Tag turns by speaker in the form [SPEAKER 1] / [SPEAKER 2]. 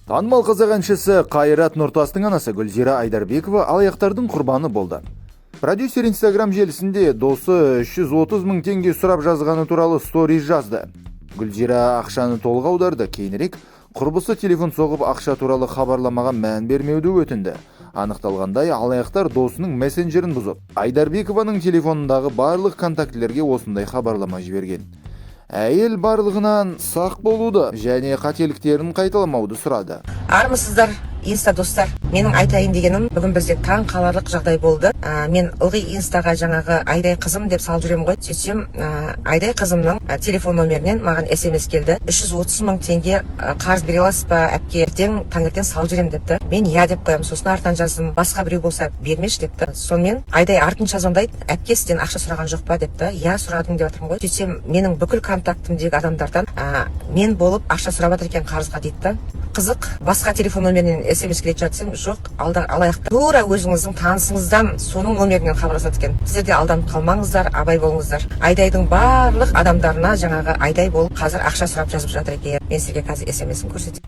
[SPEAKER 1] Танымал қазақ әншісі Қайрат Нұртастың анасы Гүлзира Айдарбекова алаяқтардың құрбаны болды. Продюсер Instagram желісінде досы 330 мың теңге сұрап жазғаны туралы сторис жазды. Гүлзира ақшаны толық аударды. Кейінірек құрбысы телефон соғып ақша туралы хабарламаға мән бермеуді өтінді. Анықталғандай, алаяқтар досының мессенджерін бұзып, Айдарбекованың телефонындағы барлық контактілерге осындай хабарлама жіберген. Әйел барлығынан сақ болуды және қателіктерін қайталамауды сұрады.
[SPEAKER 2] Армысыздар, инста достар. Менің айтайын дегенім, бүгін бізде таң қаларлық жағдай болды. Мен ылғи инстаға жаңағы Айдай қызым деп салып жүремін ғой. Сөйтсем, Айдай қызымның телефон номерінен маған SMS келді. 330 мың теңге қарыз бере аласыз ба, әпке? Таңертең салып жүремін депті. Мен иә деп қоямын. Сосын артынан жаздым, басқа біреу болса бермеші депті. Сонымен Айдай артынша звондайды, әпке сізден ақша сұраған жоқ па депті. Иә сұрадым деп жатырмын ғой. Сөйтсем, менің бүкіл контактымдегі адамдардан мен болып ақша сұрап жатыр екен қарызға дейді. Қызық, басқа телефон номерінен SMS келіп жатсам, жоқ, алаяқтар тура өзіңіздің танысыңыздан соның номерінен хабарласады екен. Сіздер де алданып қалмаңыздар, абай болыңыздар. Айдайдың барлық адамдарына жаңағы Айдай болып қазір ақша сұрап жазып жатыр екен. Мен сізге қазір SMS-ін көрсетейін.